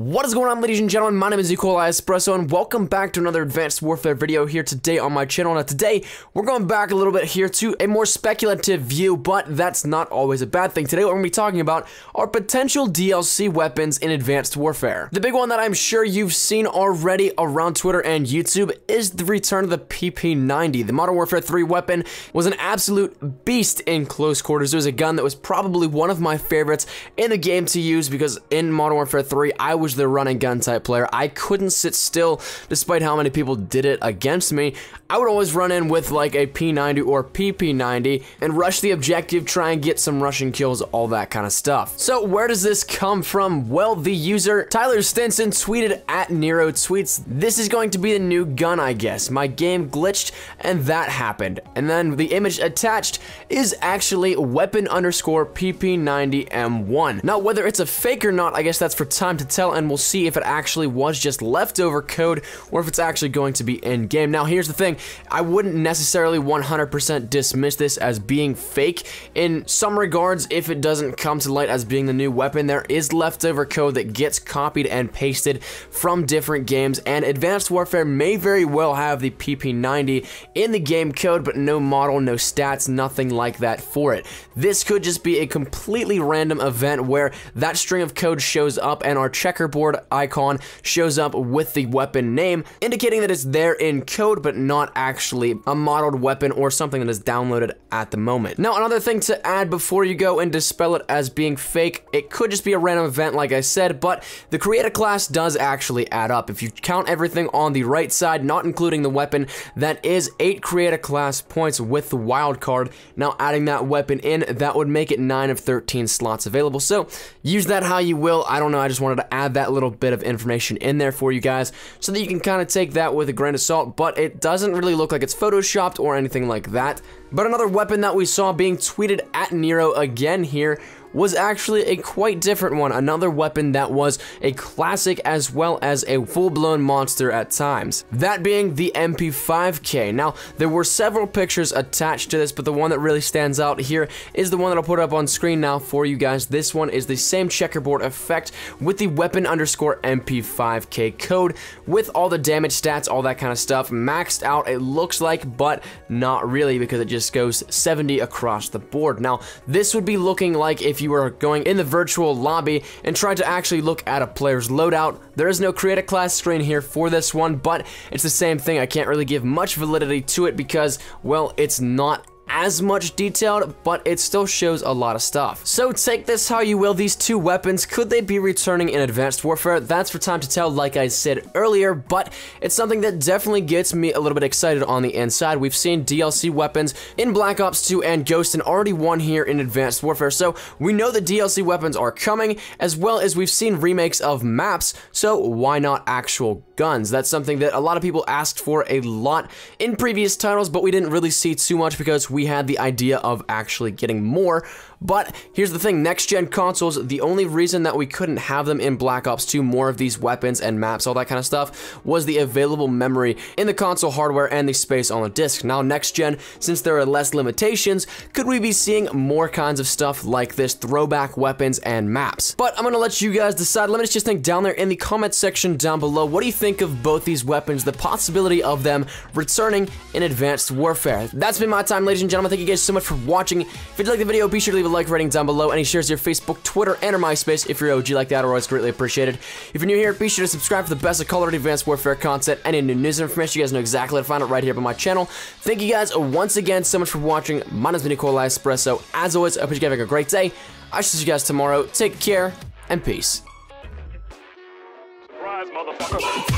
What is going on, ladies and gentlemen? My name is Espresso, and welcome back to another Advanced Warfare video here today on my channel. Now today, we're going back a little bit here to a more speculative view, but that's not always a bad thing. Today, what we're going to be talking about are potential DLC weapons in Advanced Warfare. The big one that I'm sure you've seen already around Twitter and YouTube is the return of the PP90. The Modern Warfare 3 weapon was an absolute beast in close quarters. It was a gun that was probably one of my favorites in the game to use because in Modern Warfare 3, I was the run and gun type player. I couldn't sit still despite how many people did it against me. I would always run in with like a P90 or PP90 and rush the objective, try and get some rushing kills, all that kind of stuff. So where does this come from? Well, the user Tyler Stinson tweeted at Nero tweets, "This is going to be the new gun, I guess. My game glitched and that happened." And then the image attached is actually weapon underscore PP90M1. Now, whether it's a fake or not, I guess that's for time to tell, and we'll see if it actually was just leftover code or if it's actually going to be in-game. Now, here's the thing. I wouldn't necessarily 100% dismiss this as being fake. In some regards, if it doesn't come to light as being the new weapon, there is leftover code that gets copied and pasted from different games, and Advanced Warfare may very well have the PP90 in the game code, but no model, no stats, nothing like that for it. This could just be a completely random event where that string of code shows up and our checkerboard icon shows up with the weapon name, indicating that it's there in code, but not actually a modeled weapon or something that is downloaded at the moment. Now, another thing to add before you go and dispel it as being fake, it could just be a random event like I said, but the creator class does actually add up. If you count everything on the right side, not including the weapon, that is 8 creator class points with the wild card. Now, adding that weapon in, that would make it 9 of 13 slots available, so use that how you will. I don't know, I just wanted to add that little bit of information in there for you guys so that you can kind of take that with a grain of salt, but it doesn't really look like it's photoshopped or anything like that. But another weapon that we saw being tweeted at Nero again here was actually a quite different one, another weapon that was a classic as well as a full-blown monster at times, that being the MP5K. Now, there were several pictures attached to this, but the one that really stands out here is the one that I'll put up on screen now for you guys. This one is the same checkerboard effect with the weapon underscore MP5K code with all the damage stats, all that kind of stuff, maxed out it looks like, but not really because it just goes 70 across the board. Now, this would be looking like if you were going in the virtual lobby and tried to actually look at a player's loadout. There is no creator class screen here for this one, but it's the same thing. I can't really give much validity to it because, well, it's not as much detailed, but it still shows a lot of stuff. So take this how you will. These two weapons, could they be returning in Advanced Warfare? That's for time to tell, like I said earlier, but it's something that definitely gets me a little bit excited on the inside. We've seen DLC weapons in Black Ops 2 and Ghost, and already one here in Advanced Warfare, so we know the DLC weapons are coming, as well as we've seen remakes of maps, so why not actual guns? That's something that a lot of people asked for a lot in previous titles, but we didn't really see too much because we had the idea of actually getting more. But here's the thing, next-gen consoles, the only reason that we couldn't have them in Black Ops 2, more of these weapons and maps, all that kind of stuff, was the available memory in the console hardware and the space on the disc. Now, next-gen, since there are less limitations, could we be seeing more kinds of stuff like this, throwback weapons and maps? But I'm gonna let you guys decide. Let me just think down there in the comment section down below. What do you think of both these weapons, the possibility of them returning in Advanced Warfare? That's been my time, ladies and gentlemen. Thank you guys so much for watching. If you did like the video, be sure to leave a like rating down below. Any shares to your Facebook, Twitter, and or MySpace if you're OG like that are always greatly appreciated. If you're new here, be sure to subscribe for the best of Call of Duty Advanced Warfare content and any new news and information. You guys know exactly how to find it right here on my channel. Thank you guys once again so much for watching. My name is Espresso. As always, I hope you guys have a great day. I shall see you guys tomorrow. Take care and peace. Surprise, motherfucker.